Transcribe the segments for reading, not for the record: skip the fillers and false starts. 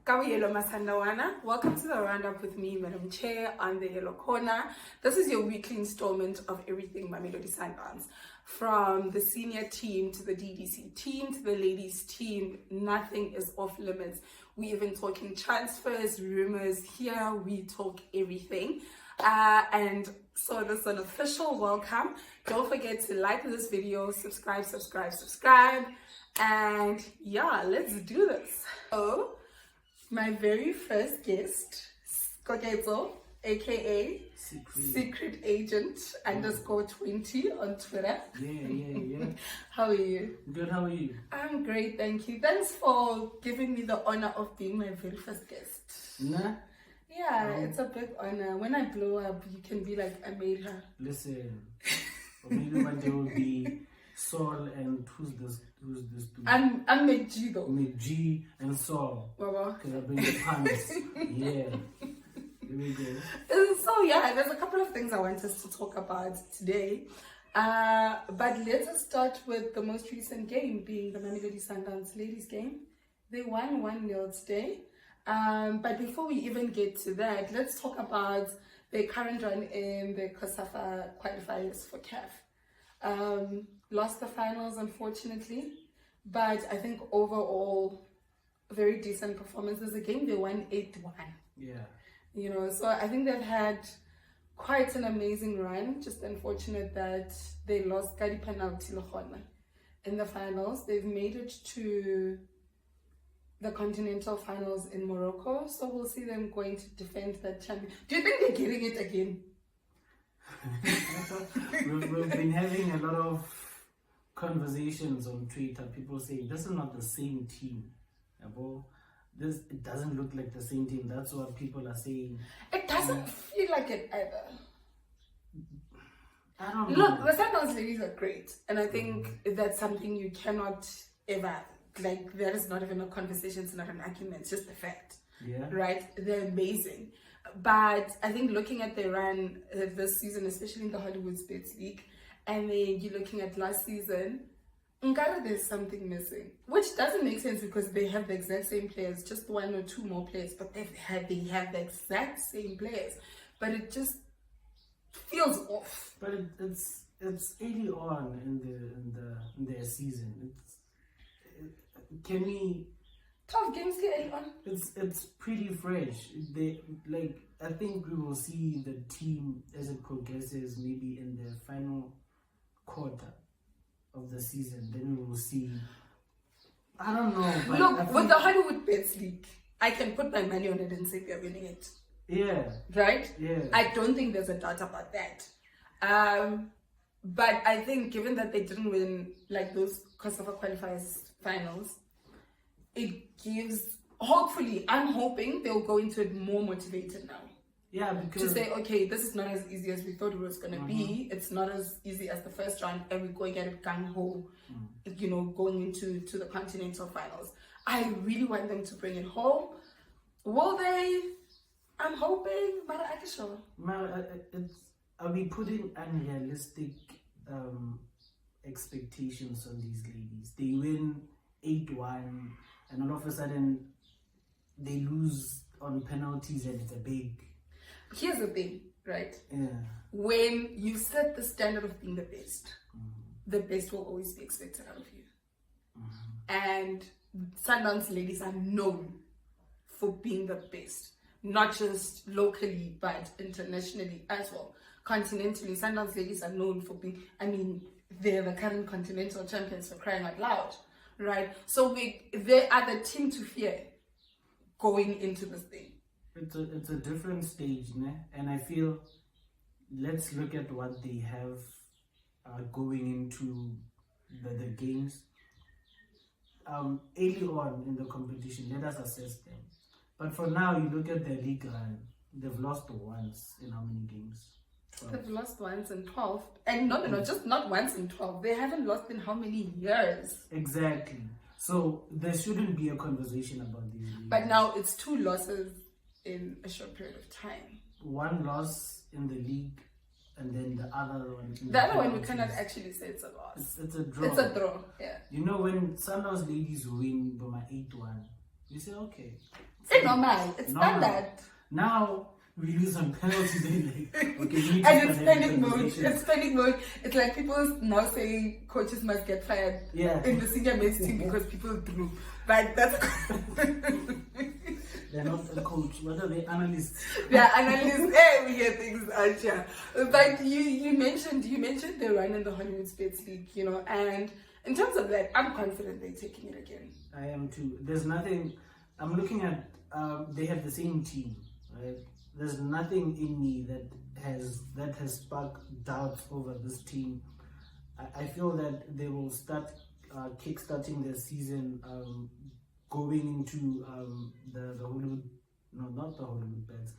Yellow Masandawana. Welcome to the roundup with me, Madam Chair, on the Yellow Corner. This is your weekly installment of everything Mamelodi Sundowns. From the senior team to the DDC team to the ladies team, nothing is off limits. We even talking transfers, rumors. Here we talk everything. And so this is an official welcome. Don't forget to like this video, subscribe. And yeah, let's do this. So, my very first guest, Koketso, aka Secret Agent _20 on Twitter. Yeah. How are you? Good, how are you? I'm great, thank you. Thanks for giving me the honor of being my very first guest. Nah? Yeah, it's a big honor. When I blow up, you can be like, I made her. Listen, or maybe one day will be Saul and who's this dude? I'm McG though. McG and Saul. Baba. Because I bring the puns. Yeah. Here we go. So yeah, there's a couple of things I want us to talk about today. But let us start with the most recent game, being the Mamelodi Sundowns ladies game. They won 1-0 today. But before we even get to that, let's talk about the current run in the COSAFA qualifiers for CAF. Lost the finals, unfortunately, but I think overall, very decent performances. The game they won 8-1. Yeah. You know, so I think they've had quite an amazing run. Just unfortunate that they lost Tlholo and in the finals. They've made it to the continental finals in Morocco, so we'll see them going to defend that champion. Do you think they're getting it again? We've been having a lot of conversations on Twitter. People say this is not the same team. It doesn't look like the same team. That's what people are saying. It doesn't feel like it either. I don't know. Look, the Sundowns ladies are great, and I think that's something you cannot ever, like, there is not even a conversation, it's not an argument, it's just a fact. Yeah. Right? They're amazing. But I think looking at their run this season, especially in the Hollywood Spitz League, and then you're looking at last season, there's something missing, which doesn't make sense because they have the exact same players, just one or two more players, but they have the exact same players, but it just feels off. But it's early on in their season. Can we? 12 games early on. It's pretty fresh. I think we will see the team as it progresses, maybe in the final quarter of the season. Then we will see. I don't know. But look, with the Hollywood Bets League, I can put my money on it and say we're winning it. Yeah. Right? Yeah. I don't think there's a doubt about that. But I think given that they didn't win like those COSAFA qualifiers finals, it gives, hopefully, I'm hoping they'll go into it more motivated now. Yeah, because to say, okay, this is not as easy as we thought it was going to be. It's not as easy as the first round, and we're going at it gung-ho, going into the continental finals. I really want them to bring it home. Will they? I'm hoping, but I can show. Are we putting unrealistic expectations on these ladies? They win 8-1, and all of a sudden they lose on penalties, and it's a big. Here's the thing, right? Yeah. When you set the standard of being the best, the best will always be expected out of you. And Sundowns ladies are known for being the best, not just locally, but internationally as well. Continentally, Sundowns ladies are known for being, they're the current continental champions, for crying out loud, right? So they are the team to fear going into this thing. It's a different stage, né? And I feel, let's look at what they have going into the games. Early on in the competition, let us assess them. But for now, you look at their league run, they've lost once in how many games? 12. They've lost once in 12. And no, just not once in 12. They haven't lost in how many years? Exactly. So there shouldn't be a conversation about these leagues. But now it's 2 losses in a short period of time. 1 loss in the league, and then the other one. The other one we cannot actually say it's a loss. It's a draw. It's a draw, yeah. You know, when Sundowns ladies win by 8-1, You say, okay. It's normal. It's Normal. standard. Now we lose on penalties. Then like, okay, we need to And it's start having panic mode. conversations. It's panic mode. It's like people now saying coaches must get fired in the senior men's team because people drew. But that's They're not a coach. What are they? Analysts. yeah, analysts. Hey, we hear things out here. But you mentioned the run in the Hollywood Sports League, you know, and in terms of that, I'm confident they're taking it again. I am too. There's nothing. I'm looking at. They have the same team, right? There's nothing in me that has sparked doubts over this team. I feel that they will start kickstarting their season, going into the Hollywood, no, not the Hollywood Bets,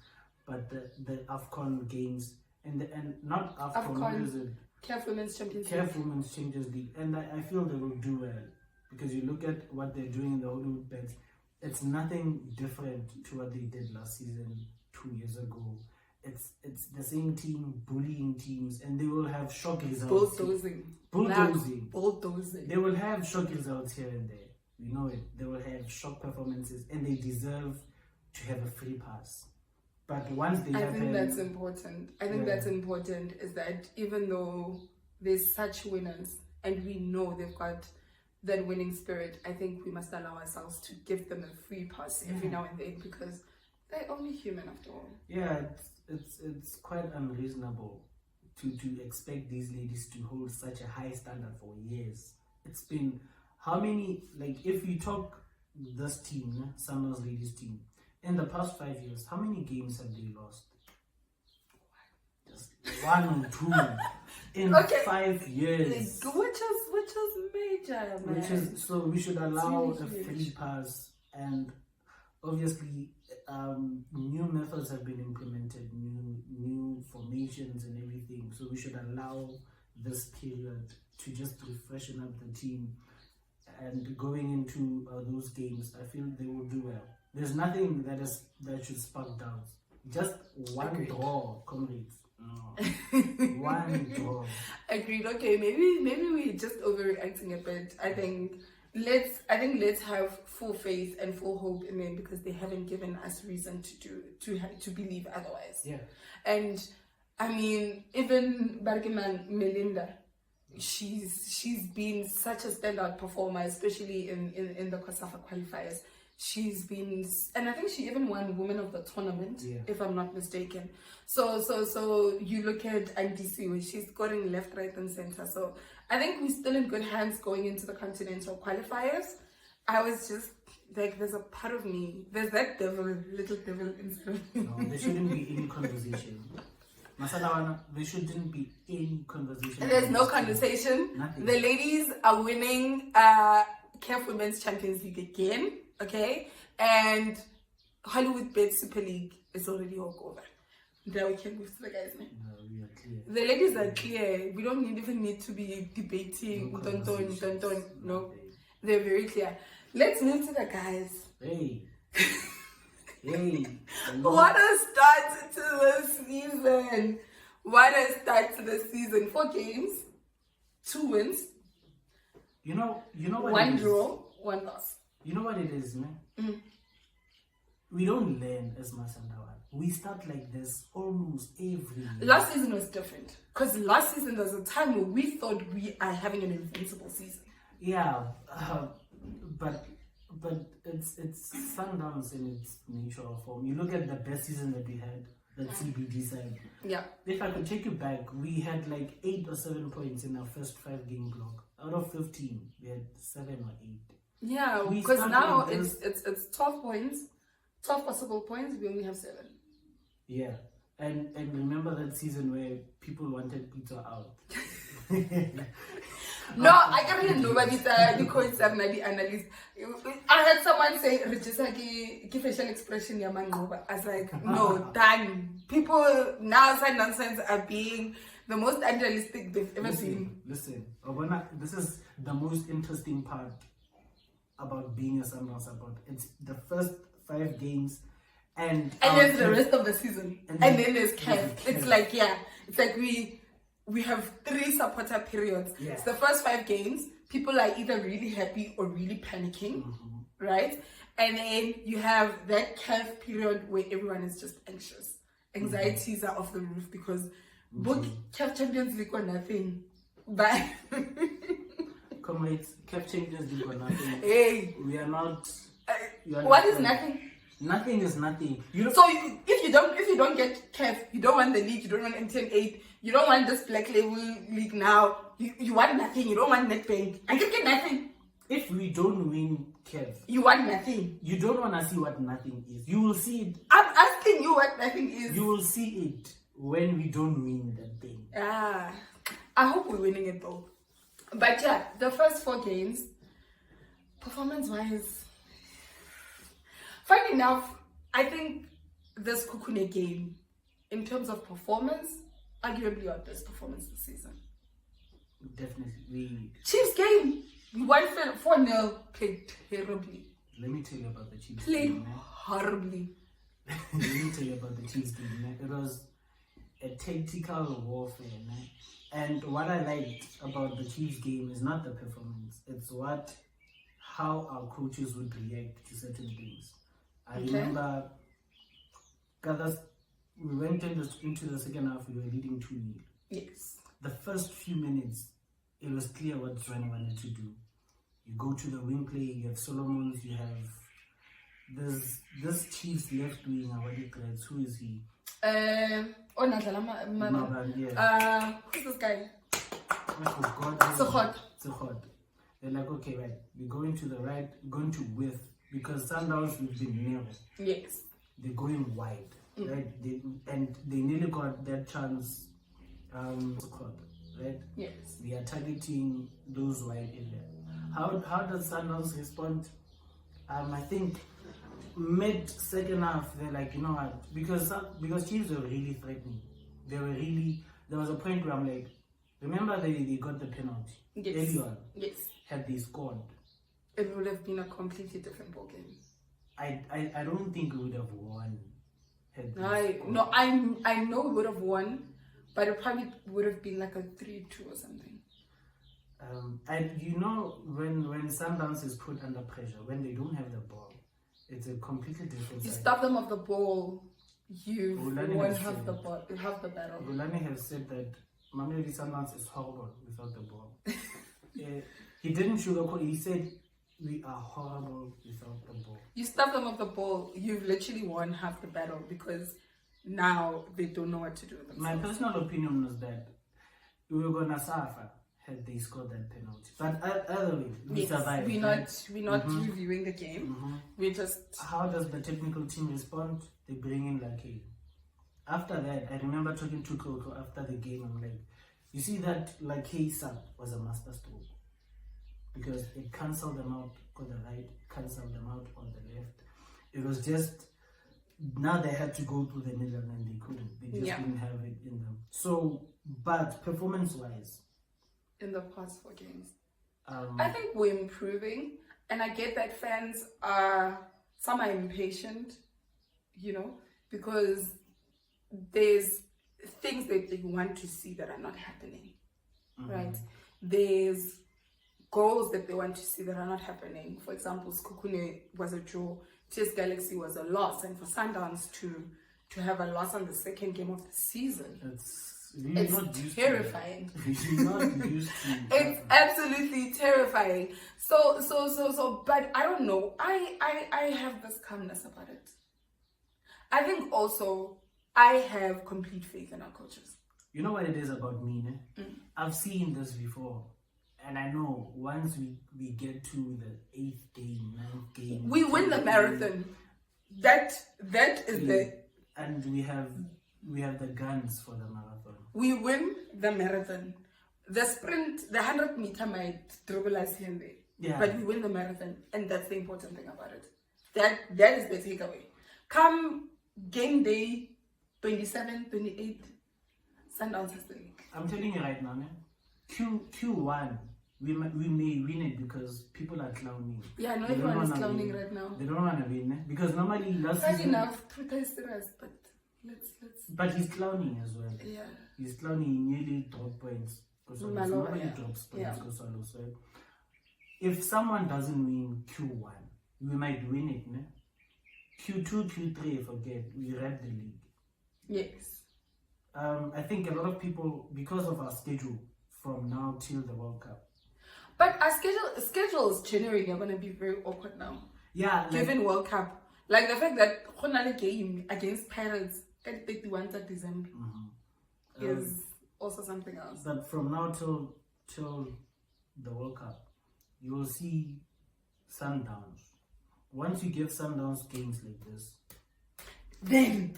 but the AFCON games and not AFCON. What is it? CAF Women's Champions League. CAF Women's Champions League, and I feel they will do well because you look at what they're doing in the Hollywood Bets. It's nothing different to what they did last season, 2 years ago. It's the same team bullying teams, and they will have shock results. Bulldozing. They will have shock results here and there. We know it. They will have shock performances, and they deserve to have a free pass. But once they I think that's important. I think that's important is that even though there's such winners, and we know they've got that winning spirit, I think we must allow ourselves to give them a free pass every now and then because they're only human after all. Yeah, it's quite unreasonable to expect these ladies to hold such a high standard for years. It's been how many, like if you talk this team, Sundowns ladies team, in the past 5 years, how many games have they lost? Just 1 or 2 in 5 years. Which is major, man. So we should allow a free pass, and obviously new methods have been implemented, new formations and everything. So we should allow this period to just refreshen up the team, and going into those games, I feel they will do well. There's nothing that should spark doubts. Just one draw, comrades. No. One draw. Agreed. Okay, maybe we're just overreacting a bit. I think let's have full faith and full hope in them because they haven't given us reason to believe otherwise. Yeah. And I mean, even Barkeman Melinda, she's been such a standout performer, especially in the COSAFA qualifiers. She's been, and I think she even won Women of the Tournament, if I'm not mistaken. So you look at Andisi, where she's scoring left, right, and center. So I think we're still in good hands going into the continental qualifiers. I was just like, there's a part of me, there's that little devil inside of me. No, there shouldn't be any conversation. Masalawana, there shouldn't be any conversation. There's no conversation. Nothing. The ladies are winning CAF Women's Champions League again. Okay, and Hollywood Bet Super League is already all over. Now we can move to the guys now. No, we are clear. The ladies are clear. We don't even need to be debating. No, they're very clear. Let's move to the guys. Hey. What a start to the season. What a start to the season. 4 games, 2 wins. You know what? 1 draw, 1 loss. You know what it is, man? We don't learn as Masandawan. We start like this almost every year. Last season was different. Because last season there was a time where we thought we are having an invincible season. Yeah, but it's Sundowns in its nature or form. You look at the best season that we had, that CBD side. Yeah. If I could take you back, we had like 8 or 7 points in our first 5 game block. Out of 15, we had 7 or 8. Yeah, because now it's 12 points, 12 possible points. We only have 7. Yeah, and remember that season where people wanted pizza out. No, I can't even know about the coach and the analyst. I heard someone say, "Register ki facial expression yamangoba." I was like, no, done. People now say nonsense are being the most unrealistic they've ever seen. Listen, this is the most interesting part about being a Sundowns support. It's the first 5 games, and then the rest of the season, and then there's CAF. It's like it's like we have 3 supporter periods. Yeah. It's the first 5 games. People are either really happy or really panicking, right? And then you have that CAF period where everyone is just anxious. Anxieties are off the roof because both CAF Champions League or nothing. But comrades, CAF Champions League or nothing. Hey, we are not. What is nothing? Nothing is nothing. So if you don't get CAF, you don't want the league, you don't want MTN 8, you don't want this black label league now. You want nothing. You don't want Netbank. I can get nothing. If we don't win CAF, you want nothing. You don't want to see what nothing is. You will see it. I'm asking you what nothing is. You will see it when we don't win that thing. I hope we're winning it though. But yeah, the first 4 games, performance-wise, funny enough, I think this Kukune game, in terms of performance, arguably our best performance this season. Definitely. Chiefs game, we won 4-0, played terribly. Let me tell you about the Chiefs game. Played horribly. Let me tell you about the Chiefs game. It was a tactical warfare. And what I liked about the Chiefs game is not the performance. It's how our coaches would react to certain things. I remember, we went into the second half, we were leading 2-0. Yes. The first few minutes, it was clear what Zwane wanted to do. You go to the wing play, you have Solomons, you have this Chiefs left wing, who is he? Who's this guy? Tshokot. They're like, okay, right, we're going to the right, going to width, because Sundowns we've been narrow. Yes. They're going wide, right? They nearly got that chance, right? Yes. We are targeting those wide areas. How does Sundowns respond? I think mid second half they're like, you know what? Because Chiefs were really threatening. There was a point where I'm like, remember they got the penalty early on. Yes. Had they scored, it would have been a completely different ball game. I don't think we would have won. I know we would have won, but it probably would have been like a 3-2 or something. When Sundowns is put under pressure, when they don't have the ball, it's a completely different You side. stop them off the ball, you won't have the ball. You have the battle. Gulani has said that Mamelodi Sundowns is horrible without the ball. He didn't sugarcoat. He said we are horrible without the ball. You stop them off the ball, you've literally won half the battle because now they don't know what to do with themselves. My personal opinion was that we were gonna suffer had they scored that penalty. But either way, we survived. We're not reviewing the game. We just... How does the technical team respond? They bring in Lake. After that, I remember talking to Coco after the game. I'm like, you see that Lake sub was a masterstroke. Because it cancelled them out on the right, cancelled them out on the left. It was just... Now they had to go through the middle and they couldn't. They just didn't have it in them. So, but performance-wise... In the past 4 games. I think we're improving. And I get that fans some are impatient, because there's things that they want to see that are not happening, right? There's goals that they want to see that are not happening. For example, Skukune was a draw, TS Galaxy was a loss, and for Sundowns to have a loss on the second game of the season, it's terrifying. It's absolutely terrifying. So, but I don't know. I have this calmness about it. I think also I have complete faith in our coaches. You know what it is about me, ne? I've seen this before. And I know once we get to the 8th game, 9th game, we win the marathon. That is the... And we have the guns for the marathon. We win the marathon. The sprint, the 100-meter might dribble us here and there. Yeah. But we win the marathon. And that's the important thing about it. That is the takeaway. Come game day 27, 28, Sundowns has the league. I'm telling you right now, man. Q1, we may win it because people are clowning. Yeah, I know everyone is clowning right now. They don't want to win, because normally last season... season... enough, Twitter is serious, but let's... But he's clowning as well. Yeah. He's clowning, he nearly dropped points. Nobody drops points, so if someone doesn't win Q1, we might win it, ne? Q2, Q3, forget. We read the league. Yes. I think a lot of people, because of our schedule from now till the World Cup. But our schedules generally are going to be very awkward now. Yeah. Given World Cup. Like the fact that Khonale game against Pirates at 31st of December is also something else. But from now till the World Cup, you will see Sundowns. Once you give Sundowns games like this, then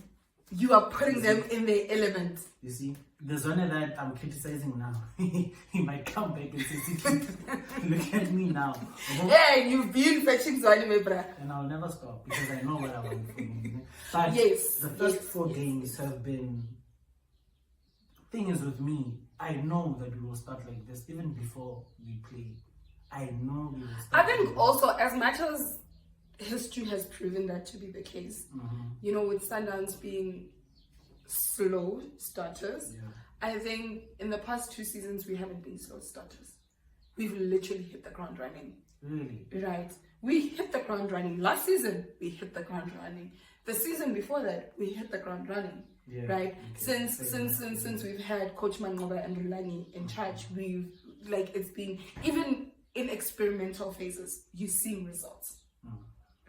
you are putting them in their element. You see, the zone that I'm criticizing now, he might come back and say, look at me now. Hey, you've been fetching Zwane, my brother. And I'll never stop because I know what I want from him. But the first four games have been... Thing is with me, I know that we will start like this even before we play. I know we will start. I think also, as much as history has proven that to be the case, you know, with Sundowns being slow starters, I think in the past 2 seasons we haven't been slow starters. We've literally hit the ground running. Really? Right. We hit the ground running. Last season, we hit the ground running. The season before that, we hit the ground running. Yeah, right. Okay. Since we've had Coach Mangoba and Rulani in charge, we've it's been, even in experimental phases, you're seeing results.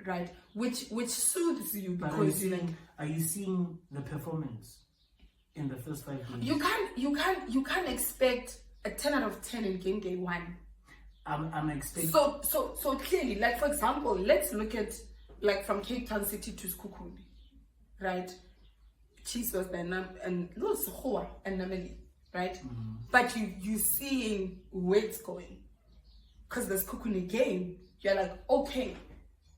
Right. Which soothes you because are you seeing the performance in the first 5 games? You can't expect a 10 out of 10 in game day 1. I'm expecting. So clearly, like for example, let's look at like from Cape Town City to Skukuni, right? Chiefs was there and Mamelodi, right? But you seeing where it's going, because the Skukuni game, you're like, okay,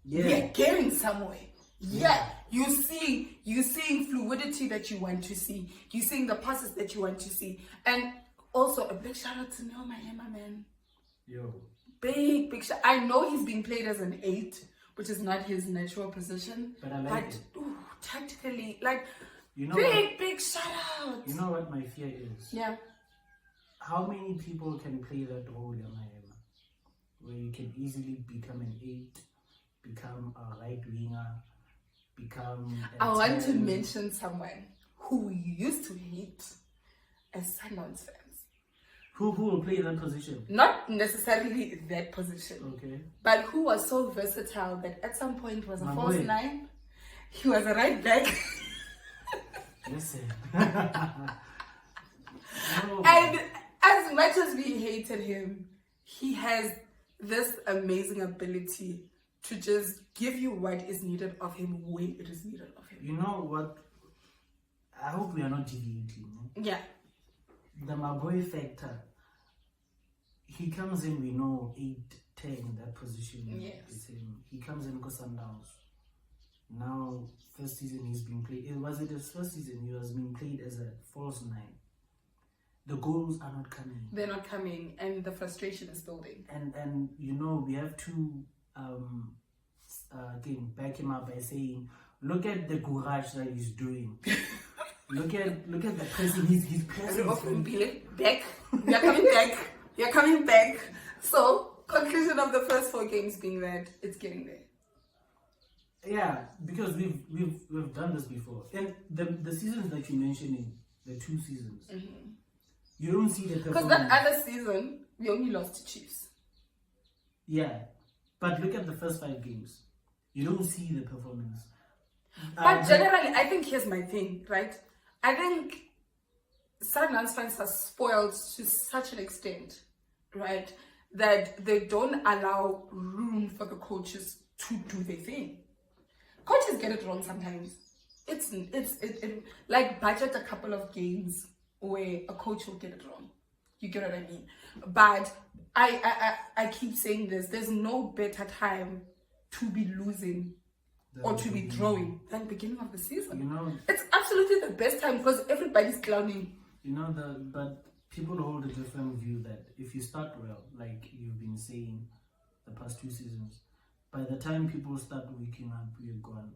we're getting somewhere. You seeing fluidity that you want to see. You seeing the passes that you want to see, and also a big shout out to Neo Mahema, man. Yo. Big shout. I know he's being played as an 8, which is not his natural position. But I like it. Tactically, like, you know big shout out. You know what my fear is? Yeah. How many people can play that role in Mahema? Where you can easily become an 8, become a right winger, become a I want 10. to mention someone who we used to hate as Sundowns fans. Who will play that position? Not necessarily that position. Okay. But who was so versatile that at some point was a false 9. He was a right back. Listen. And as much as we hated him, he has this amazing ability to just give you what is needed of him when it is needed of him. You know what? I hope we are not deviating. Yeah. The Maboy factor. He comes in, we know 8, 10 in that position. Yes. He comes in because Sundowns. Now, first season he's been played. Was it his first season? He was being played as a false 9. The goals are not coming. They're not coming, and the frustration is building. And you know, we have to again back him up by saying, look at the courage that he's doing. look at the pressing. He's pressing. Back. We are coming back. We are coming back. So, conclusion of the first 4 games being that it's getting there. Yeah, because we've done this before. And the seasons that you mentioned, in the 2 seasons, you don't see the performance. Because that other season, we only lost to Chiefs. Yeah, but look at the first 5 games. You don't see the performance. But generally, I think here's my thing, right? I think Sundowns fans are spoiled to such an extent, right, that they don't allow room for the coaches to do their thing. Coaches get it wrong sometimes. It's like budget a couple of games where a coach will get it wrong. You get what I mean? But I keep saying this. There's no better time to be losing or to be drawing than beginning of the season. You know, it's absolutely the best time because everybody's clowning. You know, but people hold a different view that if you start well, like you've been saying the past 2 seasons, by the time people start waking up, you're gone.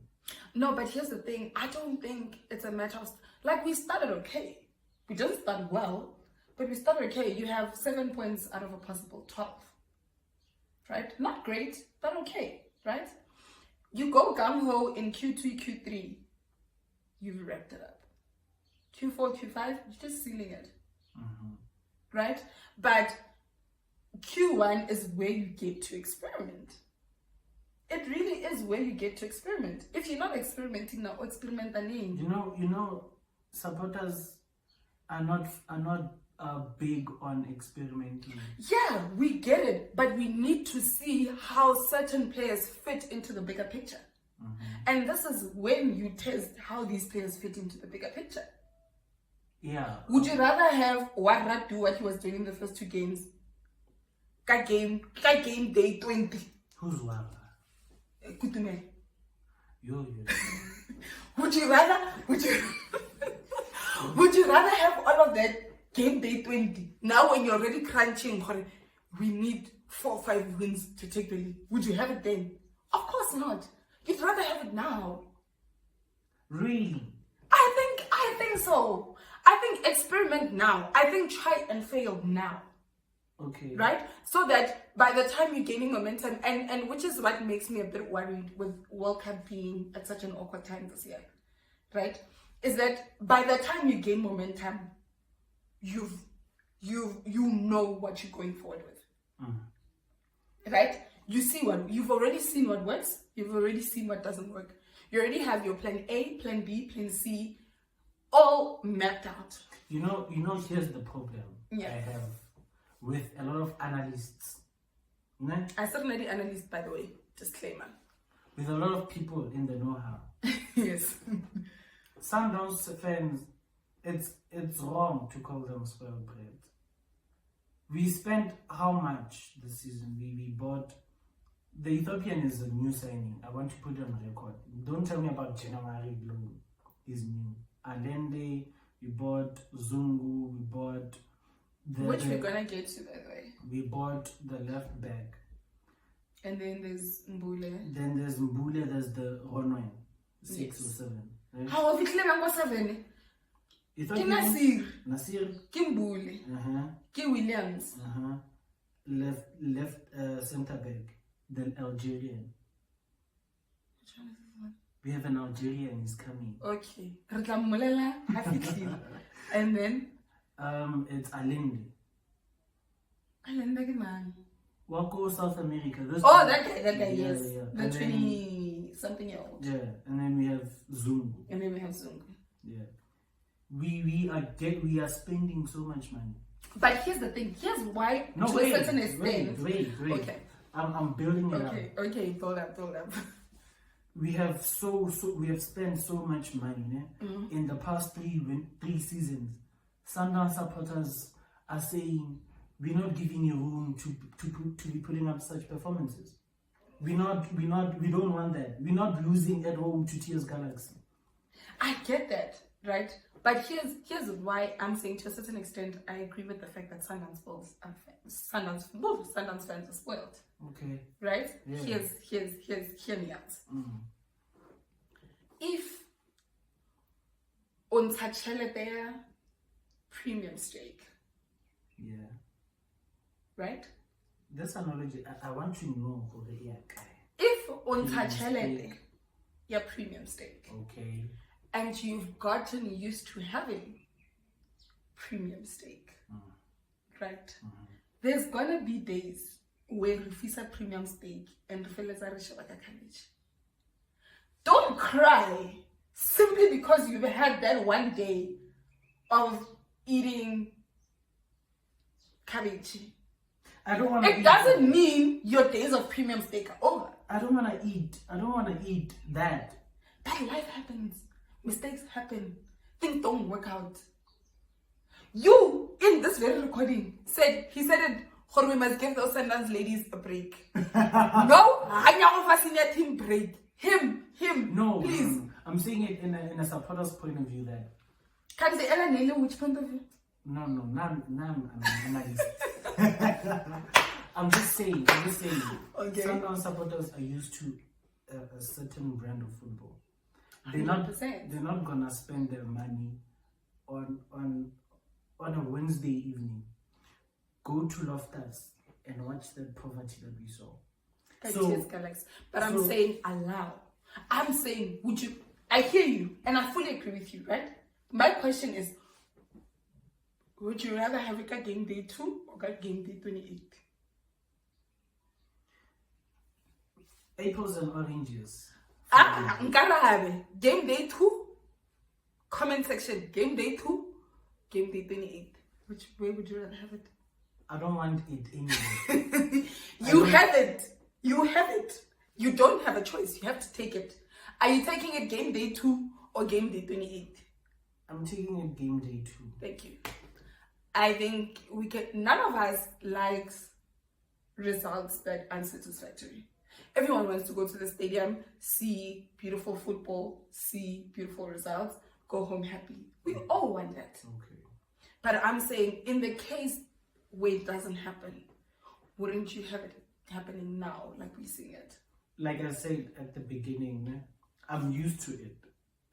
No, but here's the thing. I don't think it's a matter of... Like, we started okay. We didn't start well, but we started okay. You have 7 points out of a possible 12. Right? Not great, but okay. Right? You go gung-ho in Q2, Q3, you've wrapped it up. Q4, Q5, you're just sealing it. Right? But Q1 is where you get to experiment. It really is where you get to experiment. If you're not experimenting now, experiment again. You know, supporters are not big on experimenting. Yeah, we get it, but we need to see how certain players fit into the bigger picture. And this is when you test how these players fit into the bigger picture. Yeah. Would you rather have Warra do what he was doing in the first 2 games? Game day 20. Who's Warra? Kutume. Yo. Would you rather have all of that game day 20? Now when you're already crunching, we need 4 or 5 wins to take the league. Would you have it then? Of course not. You'd rather have it now. Really? I think so. I think experiment now. I think try and fail now. Okay. Right? So that by the time you're gaining momentum, and which is what makes me a bit worried with World Cup being at such an awkward time this year, right? Is that by the time you gain momentum, you know what you're going forward with. Right? You've already seen what works, you've already seen what doesn't work. You already have your plan A, plan B, plan C, all mapped out. You know, here's the problem I have with a lot of analysts. Ne? I certainly analyst, by the way, disclaimer. With a lot of people in the know-how. Yes. Sundowns fans, it's wrong to call them spoiled bread. We spent how much this season? We bought. The Ethiopian is a new signing. I want to put it on record. Don't tell me about January Blue. He's new. Alende, we bought Zungu, we bought which we're gonna get to, by the way. We bought the left back. And then there's Mbule. Then there's Mbule, there's the Ronwen. 6 or 7. Right? How have you claimed number 7? Ki Nasir. Ki Mbule. Ki Williams. Left centre back. Then Algerian. Which one is this one? We have an Algerian, he's coming. Okay. And then? It's Alende. Alende man. Wako South America. That guy, yes. The 20-something-year-old. Yeah, and then we have Zungu. Yeah. We are spending so much money. But here's the thing. Here's why to a certain extent. Wait. Okay. I'm building it up. Okay, build up. We have spent so much money in the past 3 seasons. Sundowns supporters are saying we're not giving you room to be putting up such performances. We don't want that. We're not losing at home to TS Galaxy. I get that, right? But here's why I'm saying to a certain extent I agree with the fact that Sundowns fans are spoiled. Okay. Right? Yeah. Hear me out. If untouchele their premium stake. Yeah. Right? This analogy I want to know for the guy. If untouchele your premium stake. Okay. And you've gotten used to having premium stake. Right? There's gonna be days where you feel a premium stake and don't cry simply because you've had that one day of eating cabbage. It doesn't mean your days of premium steak are over. I don't wanna eat that. But life happens. Mistakes happen. Things don't work out. You, in this very recording, said it, we must give those Sundowns ladies a break. No, I'm not a team break. Him. No, please. No. I'm saying it in a supporter's point of view that. Can they Ella which point of view? No, none. I'm just saying. Okay. Sundowns supporters are used to a certain brand of football. They're not gonna spend their money on a Wednesday evening. Go to Loftus and watch the poverty that we saw. But I'm saying allow. I'm saying, would you? I hear you, and I fully agree with you, right? My question is, would you rather have a game day 2 or game day 28? Apples and oranges. Nkarabe, game day 2. Comment section, game day 2, game day 28. Which way would you rather have it? I don't want it anyway. You have it. You have it. You don't have a choice. You have to take it. Are you taking it game day 2 or game day 28? I'm taking it game day 2. Thank you. I think none of us likes results that are unsatisfactory. Everyone wants to go to the stadium, see beautiful football, see beautiful results, go home happy. We all want that. Okay. But I'm saying, in the case where it doesn't happen, wouldn't you have it happening now, like we're seeing it? Like I said at the beginning, I'm used to it.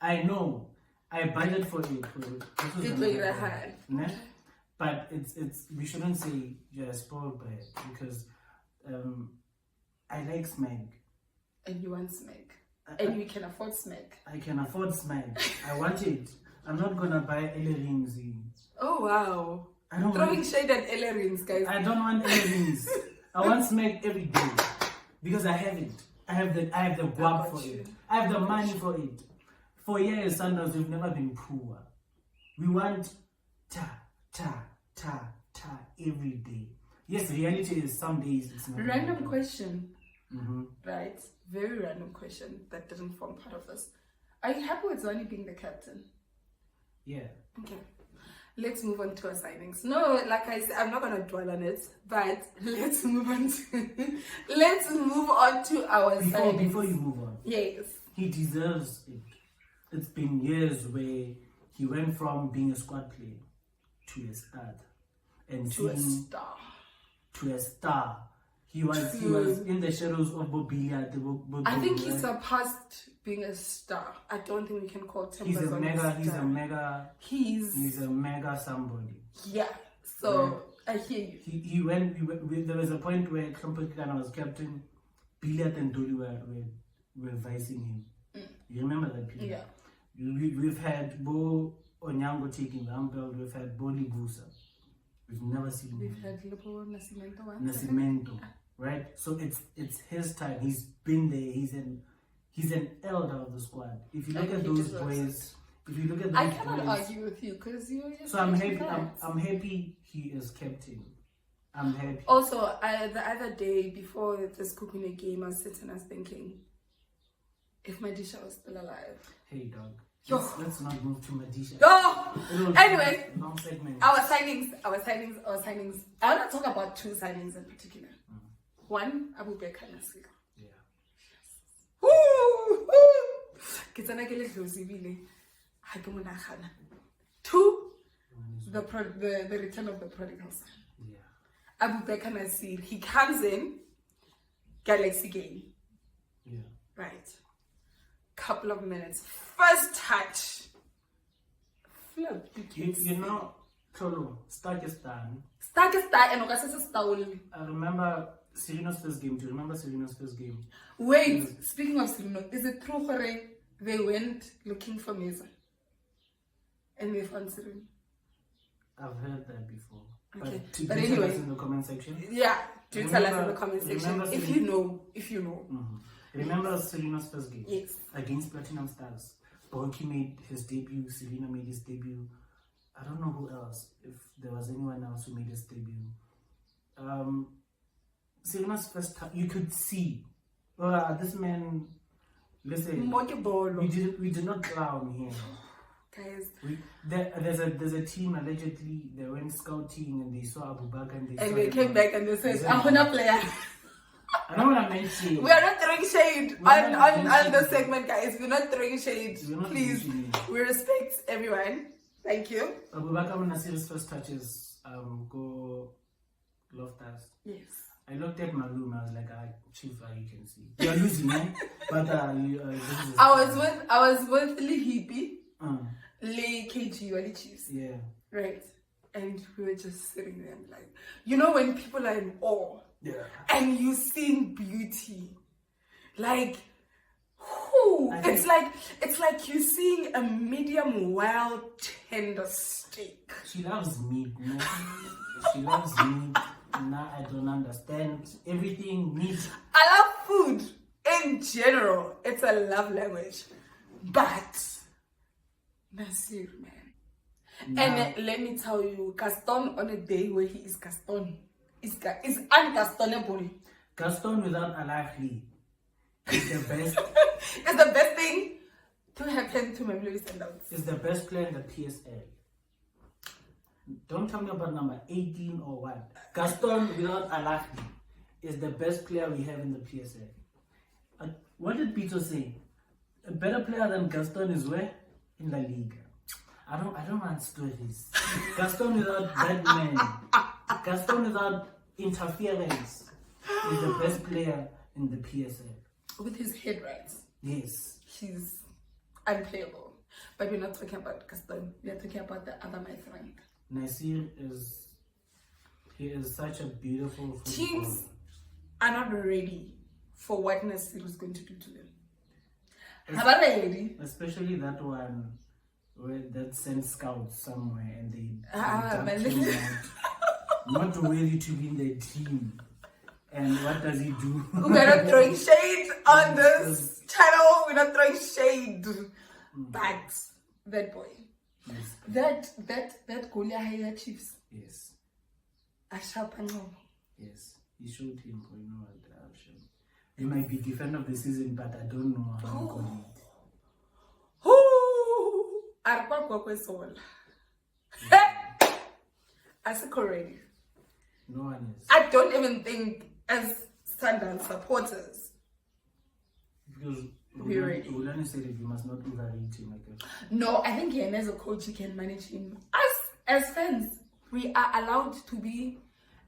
I know. I budgeted for it. But it's we shouldn't say you're spoiled by it, because I like Smeg. And you want Smeg. And you can afford Smeg. I can afford Smeg. I want it. I'm not gonna buy earrings. Oh wow. I'm throwing shade at earrings, guys. I don't want earrings. I want Smeg every day. Because I have it. I have the guap for it. I have the money for it. For years, Sundowns, we've never been poor. We want ta every day. Yes, reality is some days it's not. Random question. Right? Very random question that didn't form part of this. Are you happy with Zoni being the captain? Yeah. Okay. Let's move on to our signings. No, like I said, I'm not gonna dwell on it, but let's move on to our signings. Before you move on. Yes. He deserves it. It's been years where he went from being a squad player to a star. And to a star. To a star. He was in the shadows of Bobilia. I think he surpassed being a star. I don't think we can call Timbers He's a mega somebody. Yeah. So I hear you. He went. There was a point where Kampakana was captain. Biliat and Doli were vicing him. You remember that period? Yeah. We've had Bo Onyango taking the umbrella. We've had Boli Busa. We've never seen him. We've had Lipo Nascimento. Right? So it's his time. He's been there. He's an elder of the squad. If you look at those boys, I cannot argue with you because you. So I'm happy. I'm happy he is captain. I'm happy. Also, the other day before this Kukune game, I was sitting and I was thinking, if Madisha was still alive. Hey dog. Let's not move to Madisha. No. Anyway, long segment. Our signings. I want to talk about 2 signings in particular. One, Abu Bakar Nasir. Yeah. Two, the return of the prodigal son. Yeah. Abu Bakar Nasir. He comes in, Galaxy game. Yeah. Right. Couple of minutes. First touch. Flip. You know, Tlholo, Stakistan. And Okasasa. I remember Sereno's first game. Do you remember Sereno's first game? Wait, speaking of Sereno, is it true that they went looking for Mesa? And they found Sereno? I've heard that before. Okay. But anyway, tell us in the comment section. Yeah, do tell us in the comment section if you know. Mm-hmm. Remember Sereno's first game? Yes. Against Platinum Stars. Borky made his debut. Serena made his debut. I don't know who else. If there was anyone else who made his debut. Serena's first time, you could see. This man. Listen. We did not clown here. Guys. There's a team allegedly they went scouting and they saw Abu Bakar and they came back and they said, I'm not a player. I don't want to mention. We are not throwing shade on the segment, guys. We're not throwing shade. Please, we respect everyone. Thank you. Abu Bakar Nasir's first touches go Loftus. Yes. I looked at my room. I was like, Chief, you can see. You're losing, man. But I was with Lee Hippie, Lee KG, Wally Chiefs. Yeah. Right. And we were just sitting there and like, you know, when people are in awe. Yeah. And you seeing beauty. Like, Whew, I it's like you're seeing a medium well tender steak. She loves meat, no? She loves meat. Now I don't understand everything meat. I love food in general. It's a love language. But Nasir, man. Now, And let me tell you, Gaston on a day where he is Gaston is ungastonable. Gaston without Alahli is the best. It's the best thing to happen to Mamelodi Sundowns. Is the best player in the PSL. Don't tell me about number 18 or what. Gaston without Alahli is the best player we have in the PSL. What did Peter say? A better player than Gaston is where? In La Liga. I don't want stories. Gaston without that man. Gaston without interference is the best player in the PSL. With his head right. Yes. He's unplayable. But we're not talking about Gaston. We're talking about the other my friend. Nasir is such a beautiful footballer. Teams are not ready for what Nasir is going to do to them. How about ready? Especially that one where that sent scouts somewhere and they man. dumped him out, not ready to be in the team. And what does he do? We're not throwing shade on this channel. We're not throwing shade. But that boy, Yes. that goalie higher Chiefs. Yes. Ashapano. Yes. He showed him, you know what? He might be defender of the season, but I don't know how he got it. Whoo! Arpa soul. Asiko ready. No one is. I don't even think as Sundowns supporters Because we're ready. Ulani said it, you must not overrate him. Like No, I think as a coach he can manage him. Us as fans, we are allowed to be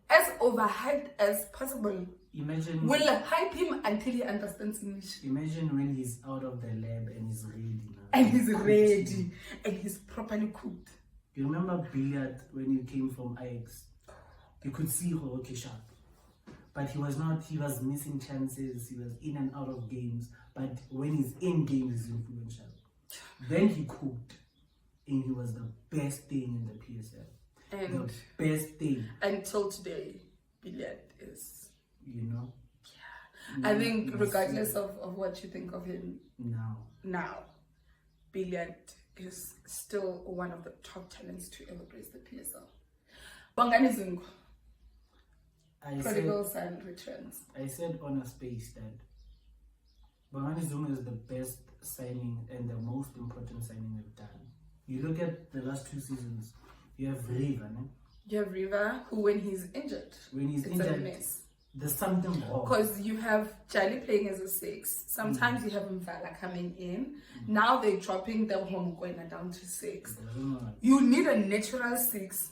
as overhyped as possible. imagine We'll hype him until he understands English. Imagine when he's out of the lab and he's ready now. And he's ready. And he's properly cooked. You remember Billiard when he came from Ajax? You could see Horoke sharp. But he was missing chances, he was in and out of games. But when he's in games, he's influential. Then he cooked. And he was the best thing in the PSL. And the best thing. until today, Billiard is... You know? Yeah. I think regardless of what you think of him now, Billiard is still one of the top talents to ever grace the PSL. Bongani Zungu, prodigal son returns. I said on a space that Bongani Zuma is the best signing and the most important signing we've done. You look at the last 2 seasons, you have Riva, no? You have Riva, who when he's injured, It's a mess. There's something wrong. Because you have Jali playing as a 6. Sometimes you have Mvala coming in. Now they're dropping the home going down to 6. You need a natural 6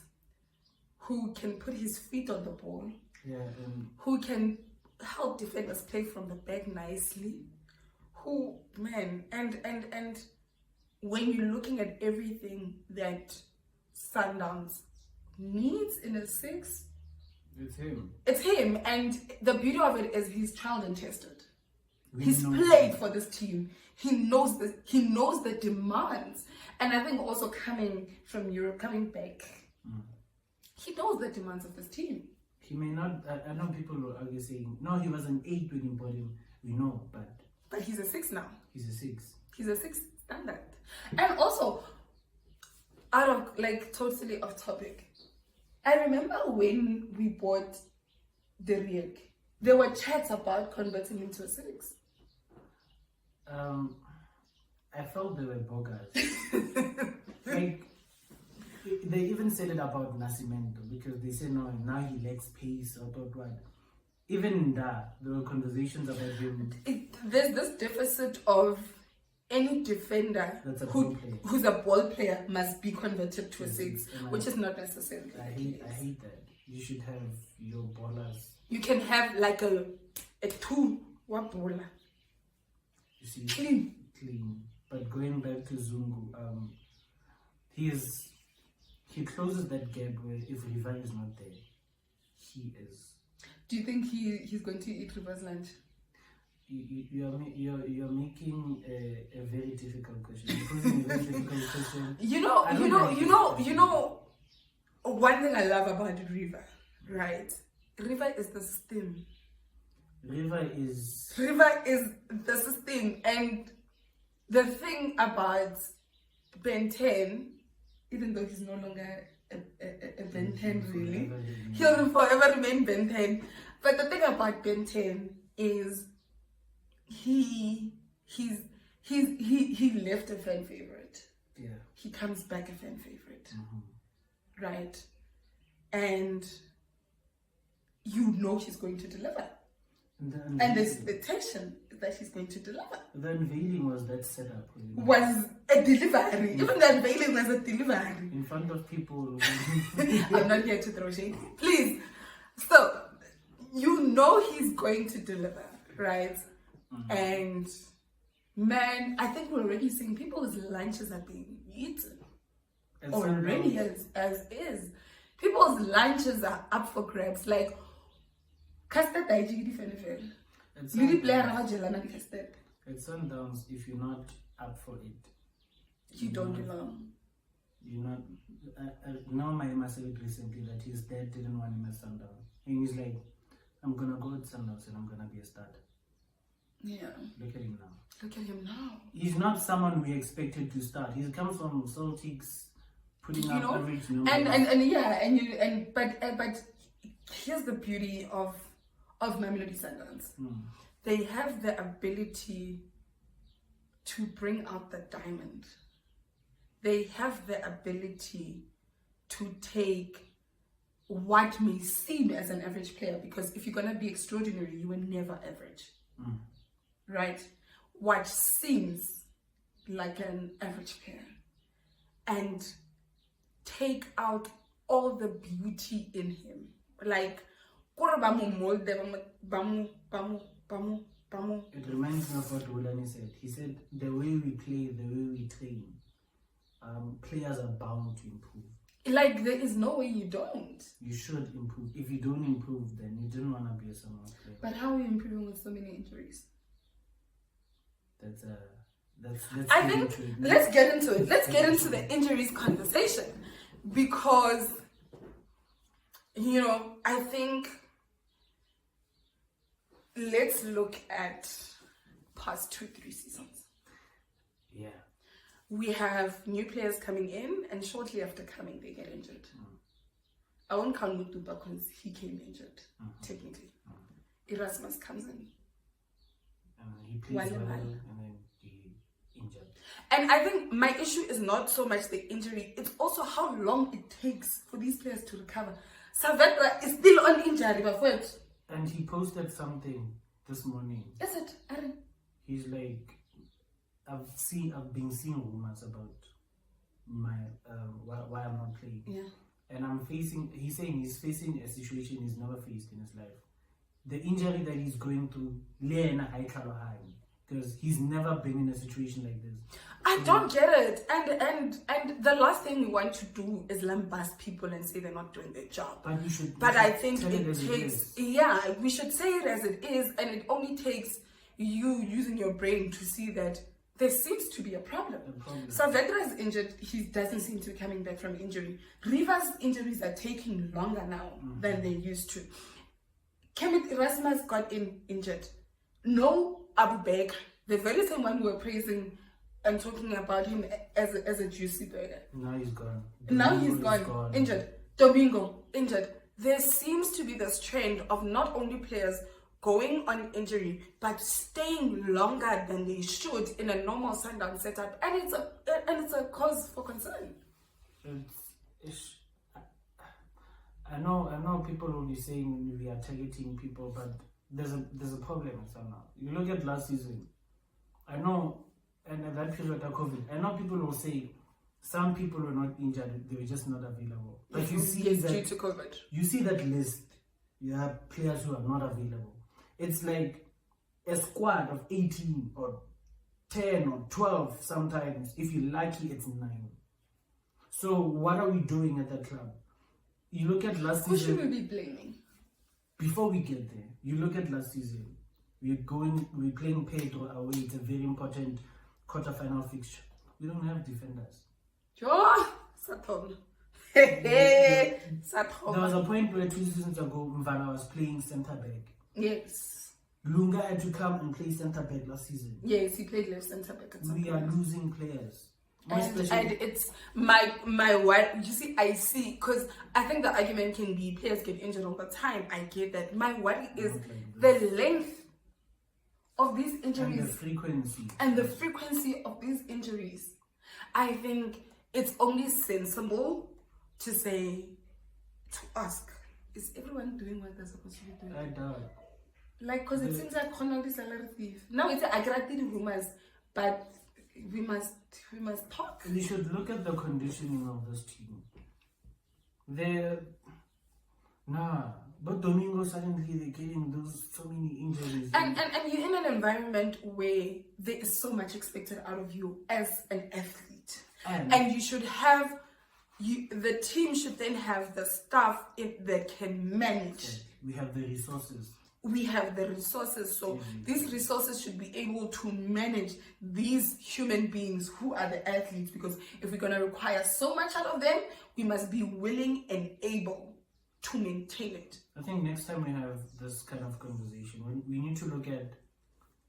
who can put his feet on the ball. Yeah, who can help defenders play from the back nicely. Who, man, and when you're looking at everything that Sundowns needs in a 6, it's him. And the beauty of it is he's tried and tested. He's played for this team. He knows the demands. And I think also coming from Europe, coming back, he knows the demands of this team. He may not, I know people are saying, no, he was an 8 when you bought him. We know, but he's a 6 now. He's a 6. He's a 6 standard. And also, out of, totally off topic, I remember when we bought the Riek, there were chats about converting him to a 6. I felt they were bogus. They even said it about Nascimento because they said, no, now he lacks pace or what. Even in that, there were conversations about him. There's this deficit of any defender who's a ball player must be converted to a 6, which is not necessarily. I hate that. You should have your ballers. You can have a 2 what baller. You see, clean. But going back to Zungu, he closes that gap where if Rival is not there, he is. Do you think he's going to eat River's lunch? you're making a very difficult question. You're posing a very difficult question. You know, one thing I love about River, right? River is the system. River is the system, and the thing about Ben 10, even though he's no longer a Ben 10 really, he'll forever remain Ben 10. But the thing about Ben 10 is he left a fan favorite. Yeah. He comes back a fan favorite. Right? And you know he's going to deliver. And the expectation is that he's going to deliver. The unveiling was that setup. Was a delivery. Even the unveiling was a delivery. In front of people. I'm not here to throw shade. Please. So, you know he's going to deliver, right? And, man, I think we're already seeing people's lunches are being eaten. Already as is. People's lunches are up for grabs. Like, custard IGD fan. Lady player custard. At Sundowns, if you're not up for it, you don't belong. You're not. Now my Emma said recently that his dad didn't want him at Sundowns, and he's like, "I'm gonna go at Sundowns and I'm gonna be a starter." Yeah. Look at him now. Look at him now. He's not someone we expected to start. He comes from Celtics, putting up average numbers. But here's the beauty of Mamelodi Sundowns. They have the ability to bring out the diamond. They have the ability to take what may seem as an average player, because if you're going to be extraordinary, you were never average. Right? What seems like an average player, and take out all the beauty in him. Like, it reminds me of what Wulani said. He said, the way we play, the way we train, players are bound to improve. Like, there is no way you don't. You should improve. If you don't improve, then you didn't want to be a summer player. But how are you improving with so many injuries? Let's get into it. Let's get into the injuries conversation, because, I think let's look at past 2-3 seasons. Yeah. We have new players coming in, and shortly after coming, they get injured. I won't count Mutuba because he came injured, technically. Erasmus comes in. He plays well, and then he injured. And I think my issue is not so much the injury, it's also how long it takes for these players to recover. Saavedra is still on injury, but and he posted something this morning. Is it, Aaron? He's like, I've been seeing rumors about my why I'm not playing. Yeah. And he's saying he's facing a situation he's never faced in his life. The injury that he's going through, because he's never been in a situation like this. I don't get it. And the last thing we want to do is lambast people and say they're not doing their job. But I think it takes, we should say it as it is, and it only takes you using your brain to see that there seems to be a problem. Saavedra is injured. He doesn't seem to be coming back from injury. Riva's injuries are taking longer now than they used to. Kenneth Erasmus got injured. No Abu Bakr, the very same one we were praising and talking about him as a juicy burger. Now he's gone. Now he's gone. Injured. Domingo, injured. There seems to be this trend of not only players going on injury, but staying longer than they should in a normal Sundown setup, and it's a cause for concern. I know people will be saying we are targeting people, but there's a problem with Sundown. You look at last season. I know, and at that period of COVID, I know people will say some people were not injured; they were just not available. But you see that due to COVID. You see that list. You have players who are not available. It's like a squad of 18 or 10 or 12 sometimes. If you're lucky, it's 9. So what are we doing at that club? You look at last season. Who should we be blaming? Before we get there, you look at last season. We're playing Pedro away. It's a very important quarterfinal fixture. We don't have defenders. Sathom. There was a point where 2 seasons ago, Mvana was playing centre back. Yes. Lunga had to come and play centre back last season. Yes, he played left centre back. We are losing players. And it's my what you see, I see, because I think the argument can be players get injured all the time. I get that. My worry is the length of these injuries and the frequency and the frequency of these injuries. I think it's only sensible to say, to ask, is everyone doing what they're supposed to be doing? I doubt. Like, because it seems like Conal is a salary thief. Now it's aggravated rumors, but we must talk. We should look at the conditioning of this team. But Domingo suddenly they're getting so many injuries. And you're in an environment where there is so much expected out of you as an athlete. And you should have the team should then have the staff that can manage. We have the resources. So these resources should be able to manage these human beings who are the athletes, because if we're going to require so much out of them, we must be willing and able to maintain it. I think next time we have this kind of conversation, we need to look at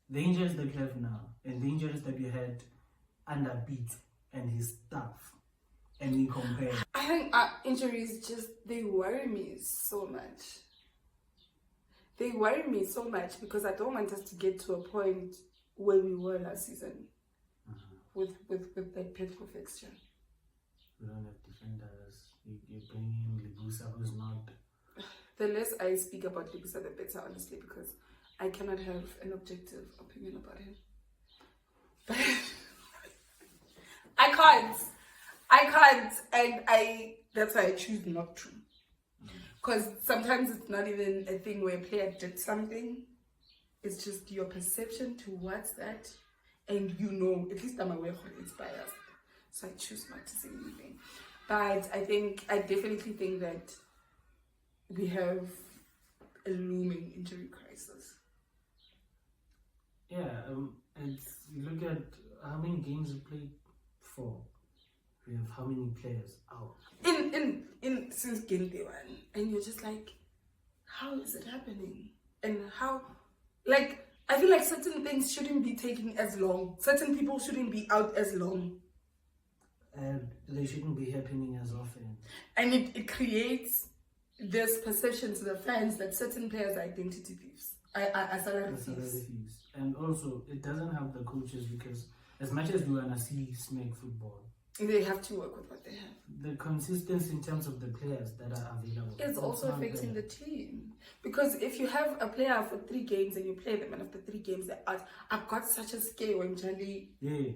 the injuries that we have now and the injuries that we had under Beat and his staff, and we compare. I think our injuries they worry me so much. They worry me so much because I don't want us to get to a point where we were last season with that pitiful fixture. We don't have defenders. You're bringing Libusa, who's not. The less I speak about Libusa, the better, honestly, because I cannot have an objective opinion about him. But I can't, and that's why I choose not to. Because sometimes it's not even a thing where a player did something. It's just your perception towards that. And at least I'm aware of it's biased. So I choose not to say anything. But I definitely think that we have a looming injury crisis. Yeah, you look at how many games we played for. We have how many players out? In since game day one, and you're just like, how is it happening? And how, like, I feel like certain things shouldn't be taking as long. Certain people shouldn't be out as long. And they shouldn't be happening as often. And it creates this perception to the fans that certain players are identity thieves, are salary thieves. And also, it doesn't help the coaches, because as much as we want to see Smeg football, they have to work with what they have. The consistency in terms of the players that are available. It's also affecting the team. Because if you have a player for 3 games and you play them, and after 3 games they're out, I've got such a scare when Charlie. Yeah.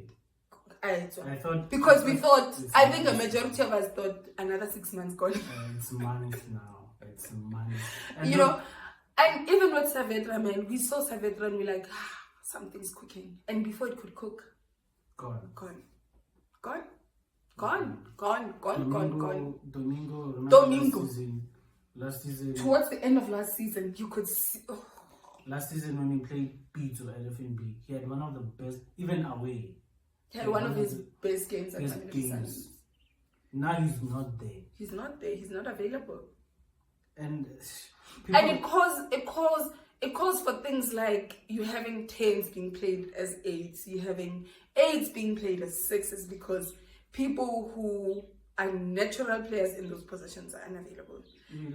I thought. Because I think a majority of us thought another 6 months gone. It's months now. It's months. And and even with Saavedra, man, we saw Saavedra and we're like, something's cooking. And before it could cook, gone. Domingo. Last season. Towards the end of last season, you could see. Oh. Last season when he played Beat or LFNB, he had one of the best, even away. He had one of his best games at Mamelodi Sundowns. Now he's not there. He's not there. He's not available. And it calls for things like you having 10s being played as 8s, you having 8s being played as 6s, because people who are natural players in those positions are unavailable. We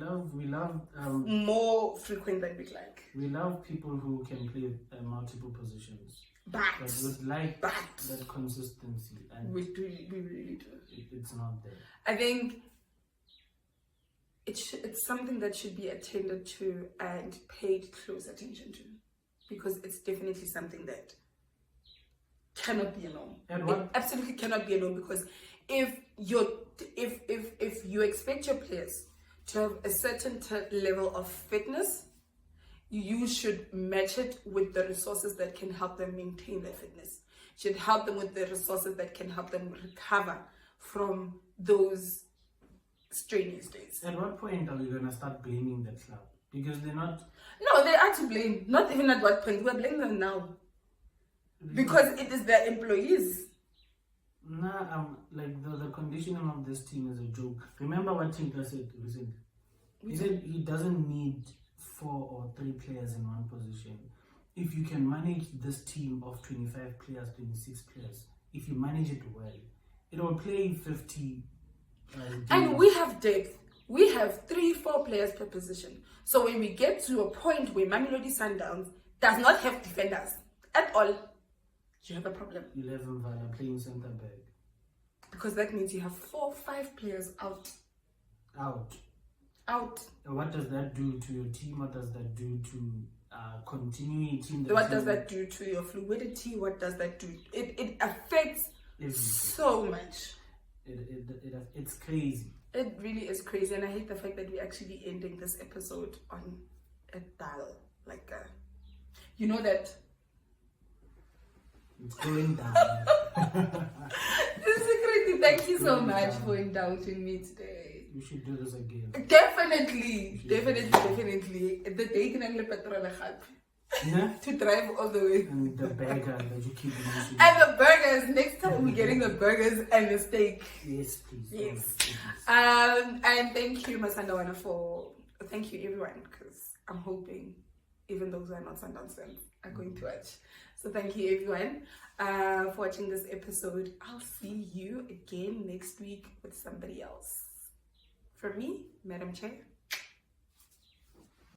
love more frequent than we'd like. We love people who can play multiple positions. But we'd like that consistency, and we really do. It's not there. I think it's something that should be attended to and paid close attention to, because it's definitely something that cannot be a norm. It absolutely cannot be a norm, because if you expect your players to have a certain level of fitness, you should match it with the resources that can help them maintain their fitness. You should help them with the resources that can help them recover from those strenuous days. At what point are we going to start blaming the club? Because they're not. No, they are to blame. Not even at what point. We're blaming them now. Because it is their employees. Nah, like the conditioning of this team is a joke. Remember what Tinkler said recently? He said he doesn't need 4 or 3 players in one position. If you can manage this team of 25 players, 26 players, if you manage it well, it will play 50. And we have depth. We have 3-4 players per position. So when we get to a point where Mamelodi Sundowns does not have defenders at all, you have a problem. 11 Vala playing centre back. Because that means you have 4-5 players out. And what does that do to your team? What does that do to continuing a team? What does that do to your fluidity? What does that do? It affects everything so much. It's crazy. It really is crazy, and I hate the fact that we're actually ending this episode on a dial. Like, you know that. It's going down. This is crazy. Thank you so much for indulging me today. We should do this again. Definitely. The day can only petrol to drive all the way. And the burger that you keep mentioning. And the burgers. Next time we're getting the burgers and the steak. Yes, please. Yes. And thank you, Masandawana, thank you everyone, because I'm hoping even those who are not Sundowns fans are going to watch. So thank you everyone for watching this episode. I'll see you again next week with somebody else. For me, Madam Chair.